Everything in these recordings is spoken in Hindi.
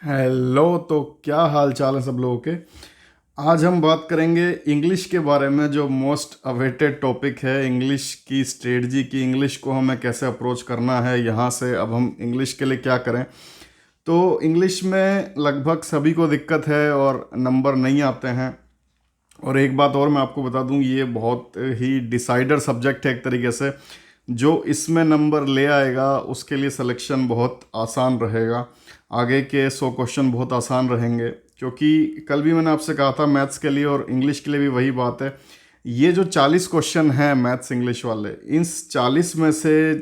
हेलो। तो क्या हाल चाल है सब लोगों के। आज हम बात करेंगे इंग्लिश के बारे में, जो मोस्ट अवेटेड टॉपिक है। इंग्लिश की स्ट्रेटजी की, इंग्लिश को हमें कैसे अप्रोच करना है, यहाँ से अब हम इंग्लिश के लिए क्या करें। तो इंग्लिश में लगभग सभी को दिक्कत है और नंबर नहीं आते हैं। और एक बात और मैं आपको बता दूं, ये बहुत ही डिसाइडर सब्जेक्ट है एक तरीके से। जो इसमें नंबर ले आएगा उसके लिए सिलेक्शन बहुत आसान रहेगा। आगे के 100 क्वेश्चन बहुत आसान रहेंगे, क्योंकि कल भी मैंने आपसे कहा था मैथ्स के लिए और इंग्लिश के लिए भी वही बात है। ये जो 40 क्वेश्चन हैं मैथ्स इंग्लिश वाले, इन 40 में से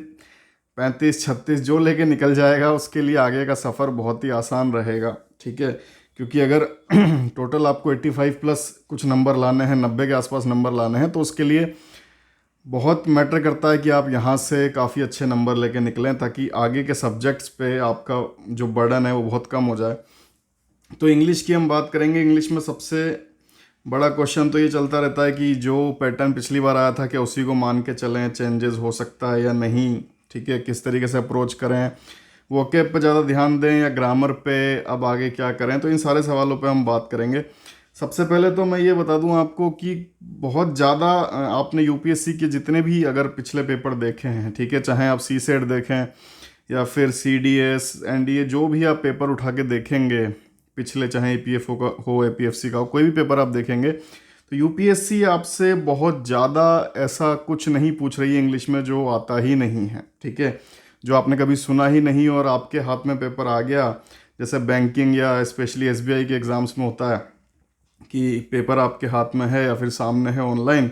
35-36 जो लेके निकल जाएगा उसके लिए आगे का सफ़र बहुत ही आसान रहेगा। ठीक है, क्योंकि अगर टोटल आपको 85 प्लस कुछ नंबर लाने हैं, 90 के आसपास नंबर लाने हैं, तो उसके लिए बहुत मैटर करता है कि आप यहाँ से काफ़ी अच्छे नंबर लेके निकलें, ताकि आगे के सब्जेक्ट्स पे आपका जो बर्डन है वो बहुत कम हो जाए। तो इंग्लिश की हम बात करेंगे। इंग्लिश में सबसे बड़ा क्वेश्चन तो ये चलता रहता है कि जो पैटर्न पिछली बार आया था क्या उसी को मान के चलें, चेंजेस हो सकता है या नहीं। ठीक है, किस तरीके से अप्रोच करें, वोकैब पे ज़्यादा ध्यान दें या ग्रामर पे, अब आगे क्या करें। तो इन सारे सवालों पे हम बात करेंगे। सबसे पहले तो मैं ये बता दूं आपको कि बहुत ज़्यादा आपने यूपीएससी के जितने भी अगर पिछले पेपर देखे हैं, ठीक है, चाहे आप सी सेट देखें या फिर सी डी एस एनडीए, जो भी आप पेपर उठा के देखेंगे पिछले, चाहे ईपीएफओ का हो, एपीएफसी का हो, कोई भी पेपर आप देखेंगे, तो यूपीएससी आपसे बहुत ज़्यादा ऐसा कुछ नहीं पूछ रही है इंग्लिश में जो आता ही नहीं है। ठीक है, जो आपने कभी सुना ही नहीं और आपके हाथ में पेपर आ गया, जैसे बैंकिंग या स्पेशली एसबीआई के एग्ज़ाम्स में होता है कि पेपर आपके हाथ में है या फिर सामने है ऑनलाइन,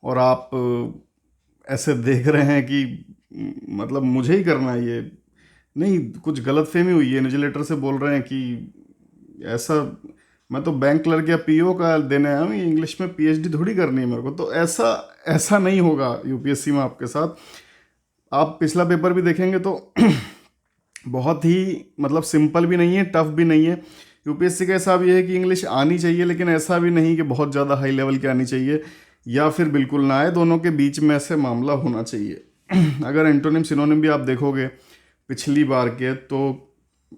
और आप ऐसे देख रहे हैं कि मतलब मुझे ही करना है ये, नहीं कुछ गलतफहमी हुई है, इन्विजिलेटर से बोल रहे हैं कि ऐसा, मैं तो बैंक क्लर्क या पीओ का देने आया हूँ, इंग्लिश में पीएचडी थोड़ी करनी है मेरे को। तो ऐसा ऐसा नहीं होगा यूपीएससी में आपके साथ। आप पिछला पेपर भी देखेंगे तो बहुत ही मतलब सिंपल भी नहीं है, टफ भी नहीं है। यूपीएससी का हिसाब ये है कि इंग्लिश आनी चाहिए, लेकिन ऐसा भी नहीं कि बहुत ज़्यादा हाई लेवल की आनी चाहिए या फिर बिल्कुल ना आए, दोनों के बीच में ऐसे मामला होना चाहिए। अगर एंटोनिम सिनोनिम भी आप देखोगे पिछली बार के, तो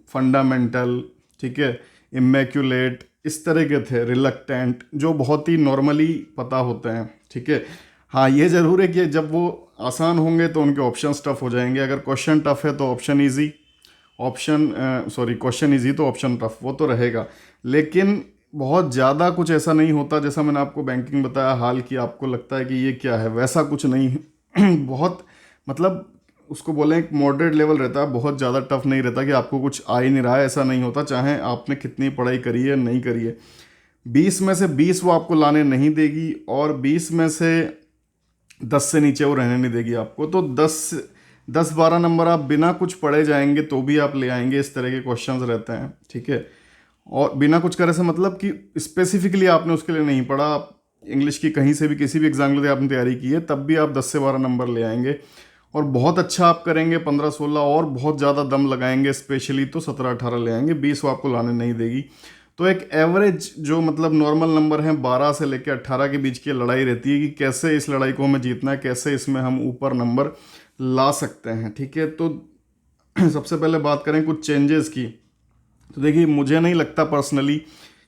फंडामेंटल, ठीक है, इमेक्यूलेट, इस तरह के थे, रिलक्टेंट, जो बहुत ही नॉर्मली पता होते हैं। ठीक है, हाँ ये ज़रूर है कि जब वो आसान होंगे तो उनके ऑप्शन टफ हो जाएंगे। अगर क्वेश्चन टफ है तो ऑप्शन ईजी, क्वेश्चन इजी तो ऑप्शन टफ, वो तो रहेगा। लेकिन बहुत ज़्यादा कुछ ऐसा नहीं होता, जैसा मैंने आपको बैंकिंग बताया हाल की, आपको लगता है कि ये क्या है, वैसा कुछ नहीं है। बहुत मतलब उसको बोलें एक मॉडरेट लेवल रहता है, बहुत ज़्यादा टफ नहीं रहता कि आपको कुछ आ ही नहीं रहा है, ऐसा नहीं होता, चाहे आपने कितनी पढ़ाई करी है नहीं करी है। 20 में से 20 वो आपको लाने नहीं देगी, और 20 में से 10 से नीचे वो रहने नहीं देगी आपको। तो 10-12 नंबर आप बिना कुछ पढ़े जाएंगे तो भी आप ले आएंगे, इस तरह के क्वेश्चंस रहते हैं। ठीक है, और बिना कुछ करे से मतलब कि स्पेसिफिकली आपने उसके लिए नहीं पढ़ा, आप इंग्लिश की कहीं से भी किसी भी एग्जाम के लिए आपने तैयारी की है, तब भी आप 10 से 12 नंबर ले आएंगे। और बहुत अच्छा आप करेंगे 15-16, और बहुत ज़्यादा दम लगाएंगे स्पेशली तो 17-18 ले आएंगे, 20 वो आपको लाने नहीं देगी। तो एक एवरेज जो मतलब नॉर्मल नंबर है 12 से लेकर 18 के बीच की लड़ाई रहती है कि कैसे इस लड़ाई को हमें जीतना है, कैसे इसमें हम ऊपर नंबर ला सकते हैं। ठीक है, तो सबसे पहले बात करें कुछ चेंजेस की। तो देखिए, मुझे नहीं लगता पर्सनली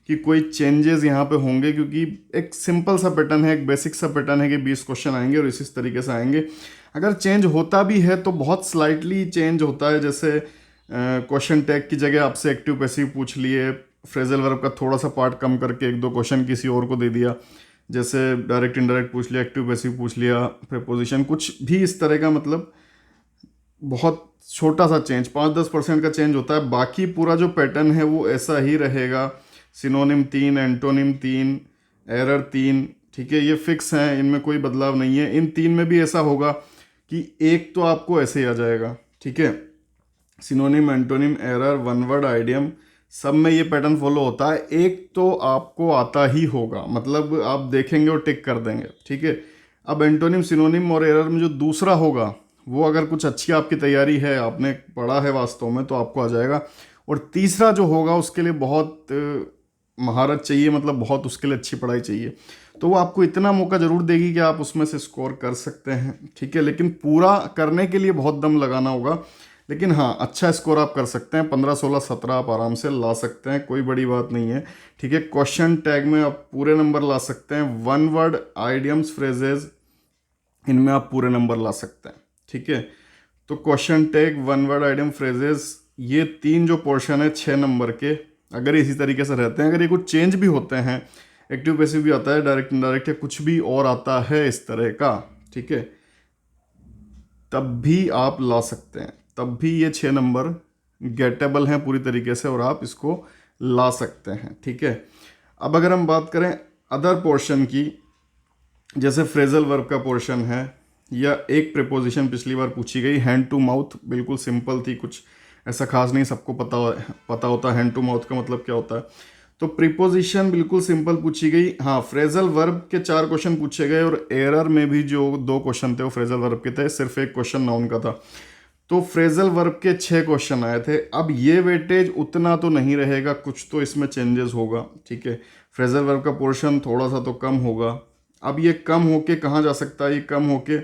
कि कोई चेंजेस यहाँ पे होंगे, क्योंकि एक सिंपल सा पैटर्न है, एक बेसिक सा पैटर्न है कि 20 क्वेश्चन आएंगे और इसी तरीके से आएंगे। अगर चेंज होता भी है तो बहुत स्लाइटली चेंज होता है, जैसे क्वेश्चन टैग की जगह आपसे एक्टिव पैसिव पूछ लिए, फ्रेजल वर्ब का थोड़ा सा पार्ट कम करके एक दो क्वेश्चन किसी और को दे दिया, जैसे डायरेक्ट इनडायरेक्ट पूछ लिया, एक्टिव पैसिव पूछ लिया, प्रीपोजिशन, कुछ भी इस तरह का, मतलब बहुत छोटा सा चेंज, 5-10% का चेंज होता है। बाकी पूरा जो पैटर्न है वो ऐसा ही रहेगा। सिनोनिम 3, एंटोनिम 3, एरर 3, ठीक है, ये फिक्स हैं, इनमें कोई बदलाव नहीं है। इन तीन में भी ऐसा होगा कि एक तो आपको ऐसे ही आ जाएगा। ठीक है, synonym, antonym, error, one word, idiom, सब में ये पैटर्न फॉलो होता है। एक तो आपको आता ही होगा, मतलब आप देखेंगे और टिक कर देंगे। ठीक है, अब एंटोनिम, सिनोनिम और एरर में जो दूसरा होगा, वो अगर कुछ अच्छी आपकी तैयारी है, आपने पढ़ा है वास्तव में, तो आपको आ जाएगा। और तीसरा जो होगा उसके लिए बहुत महारत चाहिए, मतलब बहुत उसके लिए अच्छी पढ़ाई चाहिए। तो वो आपको इतना मौका ज़रूर देगी कि आप उसमें से स्कोर कर सकते हैं। ठीक है, लेकिन पूरा करने के लिए बहुत दम लगाना होगा। लेकिन हाँ, अच्छा स्कोर आप कर सकते हैं, 15 16 17 आप आराम से ला सकते हैं, कोई बड़ी बात नहीं है। ठीक है, क्वेश्चन टैग में आप पूरे नंबर ला सकते हैं, वन वर्ड आइडियम्स फ्रेजेस इनमें आप पूरे नंबर ला सकते हैं। ठीक है, तो question tag, one word idiom phrases, ये तीन जो पोर्शन है 6 नंबर के, अगर इसी तरीके से रहते हैं, अगर ये कुछ चेंज भी होते हैं, एक्टिव पैसिव भी आता है, डायरेक्ट इनडायरेक्ट या कुछ भी और आता है इस तरह का, ठीक है, तब भी आप ला सकते हैं, तब भी ये 6 नंबर गेटेबल हैं पूरी तरीके से और आप इसको ला सकते हैं। ठीक है, अब अगर हम बात करें अदर पोर्शन की, जैसे फ्रेजल वर्ब का पोर्शन है, या एक प्रीपोजिशन पिछली बार पूछी गई, हैंड टू माउथ, बिल्कुल सिंपल थी, कुछ ऐसा खास नहीं, सबको पता होता है हैंड टू माउथ का मतलब क्या होता है। तो प्रीपोजिशन बिल्कुल सिंपल पूछी गई। हाँ, फ्रेजल वर्ब के 4 क्वेश्चन पूछे गए और एरर में भी जो 2 क्वेश्चन थे वो फ्रेजल वर्ब के थे, सिर्फ एक क्वेश्चन नाउन का था। तो फ्रेजल वर्ब के 6 क्वेश्चन आए थे। अब ये वेटेज उतना तो नहीं रहेगा, कुछ तो इसमें चेंजेस होगा। ठीक है, फ्रेजल वर्ब का पोर्शन थोड़ा सा तो कम होगा। अब ये कम होके कहाँ जा सकता है? ये कम होके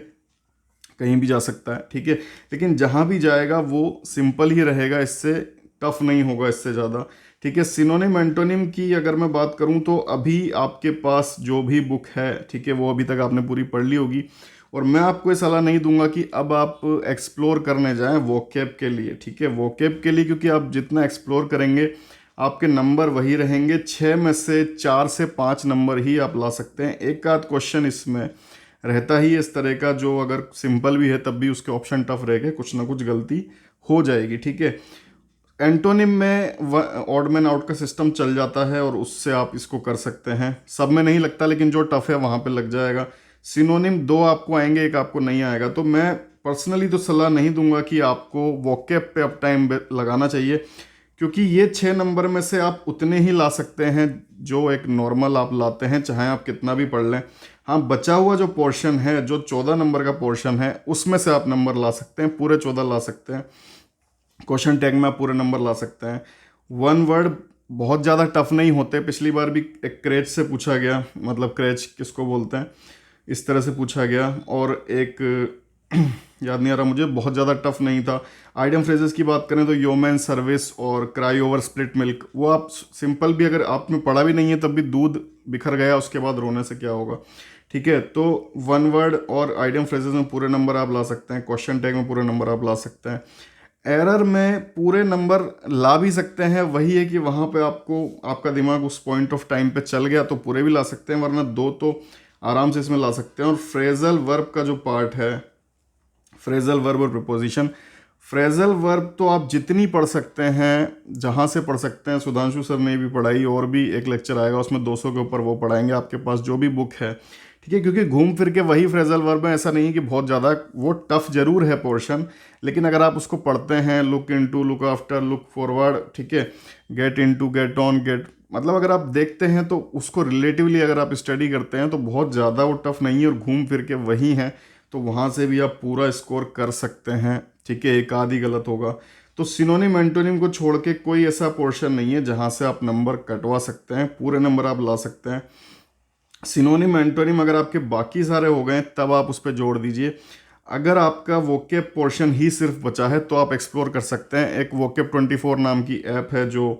कहीं भी जा सकता है। ठीक है, लेकिन जहाँ भी जाएगा वो सिंपल ही रहेगा, इससे टफ नहीं होगा इससे ज़्यादा। ठीक है, सिनोनिम एंटोनिम की अगर मैं बात करूँ तो अभी आपके पास जो भी बुक है, ठीक है, वो अभी तक आपने पूरी पढ़ ली होगी, और मैं आपको ये सलाह नहीं दूंगा कि अब आप एक्सप्लोर करने जाएं वोकैब के लिए। ठीक है, वोकैब के लिए, क्योंकि आप जितना एक्सप्लोर करेंगे आपके नंबर वही रहेंगे। 6 में से 4 से 5 नंबर ही आप ला सकते हैं। एक आध क्वेश्चन इसमें रहता ही इस तरह का, जो अगर सिंपल भी है तब भी उसके ऑप्शन टफ रहेंगे, कुछ ना कुछ गलती हो जाएगी। ठीक है, एंटोनिम में ऑड मैन आउट का सिस्टम चल जाता है और उससे आप इसको कर सकते हैं। सब में नहीं लगता, लेकिन जो टफ है वहाँ पे लग जाएगा। सिनोनिम 2 आपको आएंगे, एक आपको नहीं आएगा। तो मैं पर्सनली तो सलाह नहीं दूंगा कि आपको वोकैब पे अब टाइम लगाना चाहिए, क्योंकि ये 6 नंबर में से आप उतने ही ला सकते हैं जो एक नॉर्मल आप लाते हैं, चाहे आप कितना भी पढ़ लें। हाँ, बचा हुआ जो पोर्शन है, जो 14 नंबर का पोर्शन है, उसमें से आप नंबर ला सकते हैं, पूरे 14 ला सकते हैं। क्वेश्चन टैग में आप पूरे नंबर ला सकते हैं। वन वर्ड बहुत ज़्यादा टफ नहीं होते। पिछली बार भी एक क्रेच से पूछा गया, मतलब क्रेच किसको बोलते हैं, इस तरह से पूछा गया, और एक याद नहीं आ रहा मुझे, बहुत ज़्यादा टफ नहीं था। आइडियम फ्रेजेस की बात करें तो योमैन सर्विस और क्राई ओवर स्प्लिट मिल्क, वो आप सिंपल भी, अगर आपने पढ़ा भी नहीं है तब भी, दूध बिखर गया उसके बाद रोने से क्या होगा। ठीक है, तो वन वर्ड और आइडियम फ्रेजेस में पूरे नंबर आप ला सकते हैं, क्वेश्चन टैग में पूरे नंबर आप ला सकते हैं। एरर में पूरे नंबर ला भी सकते हैं, वही है कि वहाँ पे आपको, आपका दिमाग उस पॉइंट ऑफ टाइम पे चल गया तो पूरे भी ला सकते हैं, वरना 2 तो आराम से इसमें ला सकते हैं। और फ्रेजल वर्ब का जो पार्ट है, फ्रेजल वर्ब और प्रीपोजिशन, फ्रेजल वर्ब तो आप जितनी पढ़ सकते हैं, जहाँ से पढ़ सकते हैं, सुधांशु सर ने भी पढ़ाई, और भी एक लेक्चर आएगा उसमें 200 के ऊपर वो पढ़ाएंगे, आपके पास जो भी बुक है। ठीक है, क्योंकि घूम फिर के वही फ्रेजल वर्ब है, ऐसा नहीं है कि बहुत ज़्यादा, वो टफ जरूर है पोर्शन, लेकिन अगर आप उसको पढ़ते हैं, look into, look after, look forward, ठीक है, get into, get on, get, मतलब अगर आप देखते हैं तो उसको रिलेटिवली अगर आप स्टडी करते हैं तो बहुत ज़्यादा वो टफ नहीं है, और घूम फिर के वही हैं, तो वहाँ से भी आप पूरा स्कोर कर सकते हैं। ठीक है, एक आधी गलत होगा। तो सिनोनिम एंटोनिम को छोड़ के कोई ऐसा पोर्शन नहीं है जहाँ से आप नंबर कटवा सकते हैं, पूरे नंबर आप ला सकते हैं। सिनोनिम एंटोनिम अगर आपके बाकी सारे हो गए तब आप उस पर जोड़ दीजिए। अगर आपका वोकेब पोर्शन ही सिर्फ बचा है तो आप एक्सप्लोर कर सकते हैं। एक वोकेब 24 नाम की ऐप है जो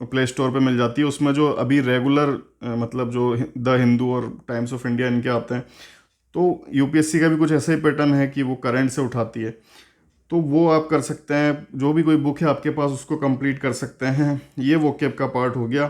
प्ले स्टोर पे मिल जाती है, उसमें जो अभी रेगुलर मतलब जो द हिंदू और टाइम्स ऑफ इंडिया इनके आते हैं, तो यूपीएससी का भी कुछ ऐसा ही पैटर्न है कि वो करंट से उठाती है, तो वो आप कर सकते हैं। जो भी कोई बुक है आपके पास उसको कंप्लीट कर सकते हैं। ये वोकेब का पार्ट हो गया।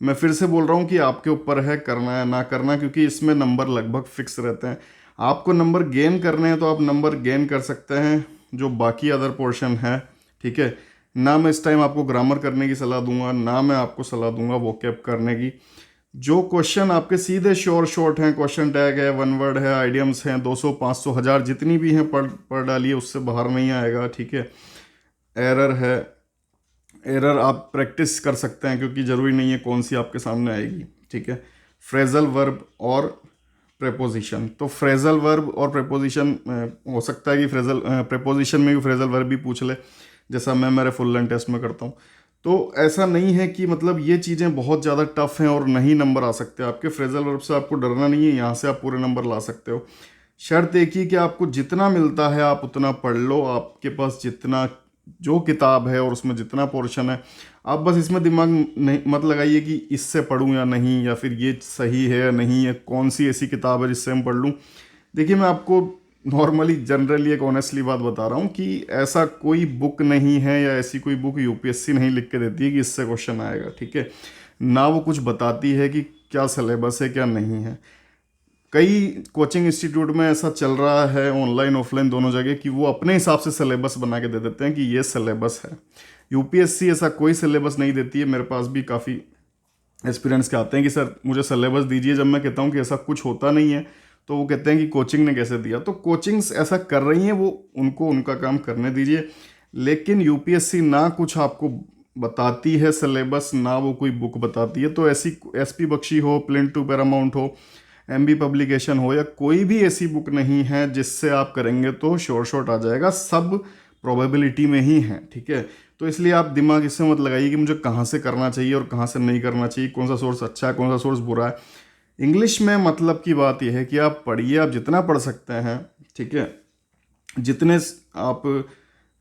मैं फिर से बोल रहा हूँ कि आपके ऊपर है करना है ना करना, क्योंकि इसमें नंबर लगभग फिक्स रहते हैं। आपको नंबर गेन करने हैं तो आप नंबर गेन कर सकते हैं जो बाकी अदर पोर्शन है। ठीक है, ना मैं इस टाइम आपको ग्रामर करने की सलाह दूंगा, ना मैं आपको सलाह दूंगा वोकेब करने की। जो क्वेश्चन आपके सीधे शॉर्ट हैं, क्वेश्चन टैग है, वन वर्ड है, आइडियम्स हैं, 200 500 1000 जितनी भी हैं पढ़ डालिए, उससे बाहर नहीं आएगा। ठीक है, एरर है, एरर आप प्रैक्टिस कर सकते हैं, क्योंकि ज़रूरी नहीं है कौन सी आपके सामने आएगी। ठीक है, फ्रेजल वर्ब और प्रेपोजिशन, तो फ्रेजल वर्ब और प्रेपोजिशन हो सकता है कि प्रेपोजिशन में भी फ्रेजल वर्ब भी पूछ ले, जैसा मैं मेरे फुल लेंथ टेस्ट में करता हूँ। तो ऐसा नहीं है कि मतलब ये चीज़ें बहुत ज़्यादा टफ हैं और नहीं नंबर आ सकते आपके। फ्रेजल वर्ब से आपको डरना नहीं है, यहाँ से आप पूरे नंबर ला सकते हो। शर्त एक ही कि आपको जितना मिलता है आप उतना पढ़ लो, आपके पास जितना जो किताब है और उसमें जितना पोर्शन है, आप बस इसमें दिमाग नहीं मत लगाइए कि इससे पढूं या नहीं, या फिर ये सही है या नहीं है, कौन सी ऐसी किताब है जिससे हम पढ़ लूँ। देखिए मैं आपको नॉर्मली जनरली एक ऑनेस्टली बात बता रहा हूँ कि ऐसा कोई बुक नहीं है या ऐसी कोई बुक यूपीएससी नहीं लिख के देती है कि इससे क्वेश्चन आएगा, ठीक है। ना वो कुछ बताती है कि क्या सिलेबस है क्या नहीं है। कई कोचिंग इंस्टीट्यूट में ऐसा चल रहा है, ऑनलाइन ऑफलाइन दोनों जगह, कि वो अपने हिसाब से सिलेबस बना के दे देते हैं कि ये सिलेबस है। यूपीएससी ऐसा कोई सिलेबस नहीं देती है। मेरे पास भी काफ़ी एक्सपीरियंस के आते हैं कि सर मुझे सिलेबस दीजिए। जब मैं कहता हूँ कि ऐसा कुछ होता नहीं है तो वो कहते हैं कि कोचिंग ने कैसे दिया। तो कोचिंग्स ऐसा कर रही हैं, वो उनको उनका काम करने दीजिए। लेकिन यूपीएससी ना कुछ आपको बताती है सिलेबस, ना वो कोई बुक बताती है। तो ऐसी एसपी बख्शी हो, प्लिंट टू पैरामाउंट हो, एमबी पब्लिकेशन हो, या कोई भी ऐसी बुक नहीं है जिससे आप करेंगे तो श्योर शॉट आ जाएगा। सब प्रोबेबिलिटी में ही है, ठीक है। तो इसलिए आप दिमाग इससे मत लगाइए कि मुझे कहाँ से करना चाहिए और कहाँ से नहीं करना चाहिए, कौन सा सोर्स अच्छा है कौन सा सोर्स बुरा है। इंग्लिश में मतलब की बात यह है कि आप पढ़िए, आप जितना पढ़ सकते हैं, ठीक है। जितने आप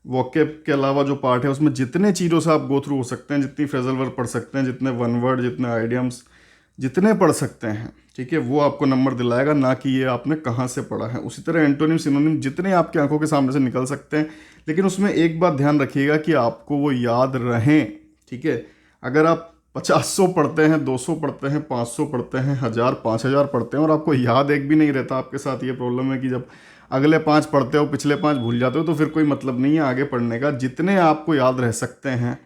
वोकेब के अलावा जो पार्ट है उसमें जितने चीज़ों से आप गो थ्रू हो सकते हैं, जितनी फ्रेजल वर्ड पढ़ सकते हैं, जितने वन वर्ड, जितने आइडियम्स, जितने पढ़ सकते हैं, ठीक है, वो आपको नंबर दिलाएगा, ना कि ये आपने कहाँ से पढ़ा है। उसी तरह एंटोनिम सिनोनिम जितने आपकी आंखों के सामने से निकल सकते हैं, लेकिन उसमें एक बात ध्यान रखिएगा कि आपको वो याद रहें, ठीक है। अगर आप 50-100 पढ़ते हैं, 200 पढ़ते हैं, 500 पढ़ते हैं, 1000 5000 पढ़ते हैं और आपको याद एक भी नहीं रहता, आपके साथ ये प्रॉब्लम है कि जब अगले 5 पढ़ते हो पिछले 5 भूल जाते हो, तो फिर कोई मतलब नहीं है आगे पढ़ने का। जितने आपको याद रह सकते हैं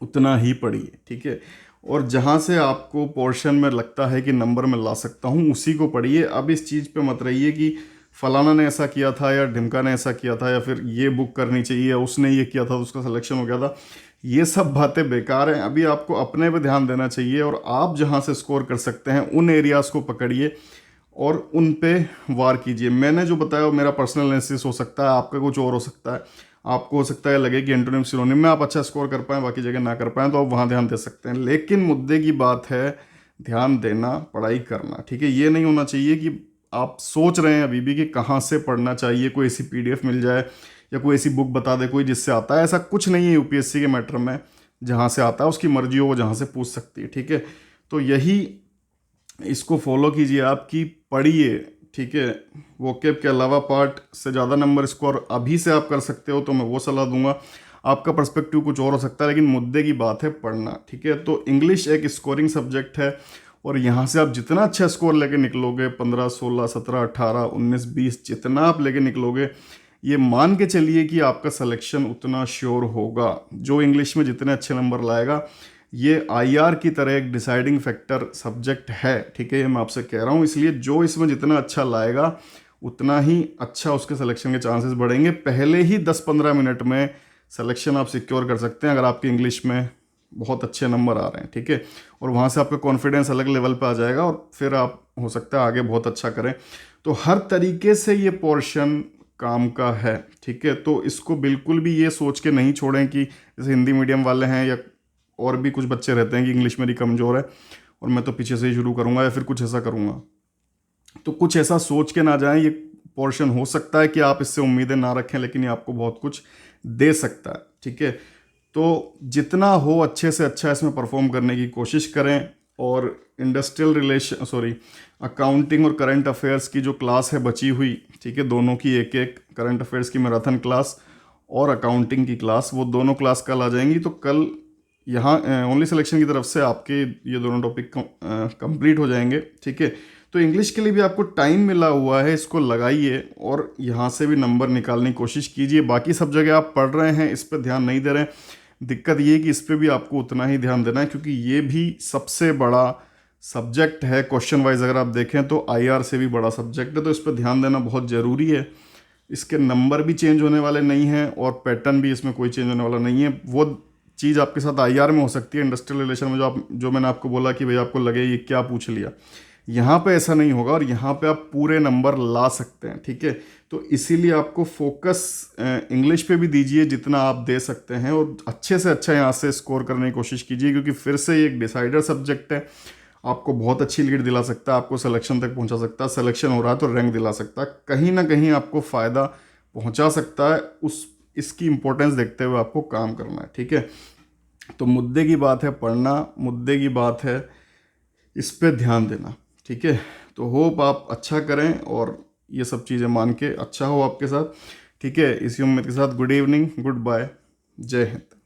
उतना ही पढ़िए, ठीक है। और जहाँ से आपको पोर्शन में लगता है कि नंबर में ला सकता हूँ उसी को पढ़िए। अब इस चीज़ पे मत रहिए कि फलाना ने ऐसा किया था या ढिमका ने ऐसा किया था या फिर ये बुक करनी चाहिए या उसने ये किया था तो उसका सिलेक्शन हो गया था। ये सब बातें बेकार हैं। अभी आपको अपने पे ध्यान देना चाहिए और आप जहाँ से स्कोर कर सकते हैं उन एरियाज़ को पकड़िए और उन पे वार कीजिए। मैंने जो बताया वो मेरा पर्सनल एनालिसिस हो सकता है, आपका कुछ और हो सकता है। आपको हो सकता है लगे कि एंटोनिम सिनोनिम में आप अच्छा स्कोर कर पाएँ, बाकी जगह ना कर पाएँ, तो आप वहाँ ध्यान दे सकते हैं। लेकिन मुद्दे की बात है ध्यान देना, पढ़ाई करना, ठीक है। ये नहीं होना चाहिए कि आप सोच रहे हैं अभी भी कि कहाँ से पढ़ना चाहिए, कोई ऐसी पीडीएफ मिल जाए या कोई ऐसी बुक बता दे कोई जिससे आता है। ऐसा कुछ नहीं है यूपीएससी के मैटर में। जहाँ से आता है उसकी मर्जी हो, वो जहाँ से पूछ सकती है, ठीक है। तो यही इसको फॉलो कीजिए आप कि पढ़िए, ठीक है। वोकेब के अलावा पार्ट से ज़्यादा नंबर स्कोर अभी से आप कर सकते हो तो मैं वो सलाह दूंगा। आपका पर्सपेक्टिव कुछ और हो सकता है, लेकिन मुद्दे की बात है पढ़ना, ठीक है। तो इंग्लिश एक स्कोरिंग सब्जेक्ट है और यहाँ से आप जितना अच्छा स्कोर लेके निकलोगे, 15 16 17 18 19 20 जितना आप लेके निकलोगे, ये मान के चलिए कि आपका सिलेक्शन उतना श्योर होगा। जो इंग्लिश में जितने अच्छे नंबर लाएगा, ये आईआर की तरह एक डिसाइडिंग फैक्टर सब्जेक्ट है, ठीक है। ये मैं आपसे कह रहा हूँ। इसलिए जो इसमें जितना अच्छा लाएगा उतना ही अच्छा उसके सिलेक्शन के चांसेस बढ़ेंगे। पहले ही 10-15 मिनट में सिलेक्शन आप सिक्योर कर सकते हैं अगर आपके इंग्लिश में बहुत अच्छे नंबर आ रहे हैं, ठीक है। और वहाँ से आपका कॉन्फिडेंस अलग लेवल पे आ जाएगा और फिर आप हो सकता है आगे बहुत अच्छा करें। तो हर तरीके से ये पोर्शन काम का है, ठीक है। तो इसको बिल्कुल भी ये सोच के नहीं छोड़ें कि जैसे हिंदी मीडियम वाले हैं या और भी कुछ बच्चे रहते हैं कि इंग्लिश मेरी कमज़ोर है और मैं तो पीछे से ही शुरू करूँगा या फिर कुछ ऐसा करूँगा। तो कुछ ऐसा सोच के ना जाएं। ये पोर्शन हो सकता है कि आप इससे उम्मीदें ना रखें, लेकिन ये आपको बहुत कुछ दे सकता है, ठीक है। तो जितना हो अच्छे से अच्छा इसमें परफॉर्म करने की कोशिश करें। और इंडस्ट्रियल रिलेशन अकाउंटिंग और करंट अफेयर्स की जो क्लास है बची हुई, ठीक है, दोनों की एक एक करंट अफेयर्स की मैराथन क्लास और अकाउंटिंग की क्लास, वो दोनों क्लास कल आ जाएंगी। तो कल यहाँ ओनली सिलेक्शन की तरफ से आपके ये दोनों टॉपिक कंप्लीट हो जाएंगे, ठीक है। तो इंग्लिश के लिए भी आपको टाइम मिला हुआ है, इसको लगाइए और यहाँ से भी नंबर निकालने की कोशिश कीजिए। बाकी सब जगह आप पढ़ रहे हैं, इस पर ध्यान नहीं दे रहे हैं। दिक्कत ये है कि इस पर भी आपको उतना ही ध्यान देना है, क्योंकि ये भी सबसे बड़ा सब्जेक्ट है क्वेश्चन वाइज। अगर आप देखें तो आईआर से भी बड़ा सब्जेक्ट है, तो इस पर ध्यान देना बहुत ज़रूरी है। इसके नंबर भी चेंज होने वाले नहीं हैं और पैटर्न भी इसमें कोई चेंज होने वाला नहीं है। वो चीज़ आपके साथ आईआर में हो सकती है, इंडस्ट्रियल रिलेशन में जो मैंने आपको बोला कि भाई आपको लगे ये क्या पूछ लिया, यहाँ पे ऐसा नहीं होगा और यहाँ पे आप पूरे नंबर ला सकते हैं, ठीक है। तो इसीलिए आपको फोकस इंग्लिश पे भी दीजिए जितना आप दे सकते हैं और अच्छे से अच्छा यहाँ से स्कोर करने की कोशिश कीजिए, क्योंकि फिर से ये एक डिसाइडर सब्जेक्ट है। आपको बहुत अच्छी लीड दिला सकता है, आपको सिलेक्शन तक पहुंचा सकता है, सिलेक्शन हो रहा है तो रैंक दिला सकता है, कहीं ना कहीं आपको फ़ायदा पहुंचा सकता है। उस इसकी इम्पोर्टेंस देखते हुए आपको काम करना है, ठीक है। तो मुद्दे की बात है पढ़ना, मुद्दे की बात है इस पे ध्यान देना, ठीक है। तो होप आप अच्छा करें और ये सब चीज़ें मान के अच्छा हो आपके साथ, ठीक है। इसी उम्मीद के साथ गुड इवनिंग, गुड बाय, जय हिंद।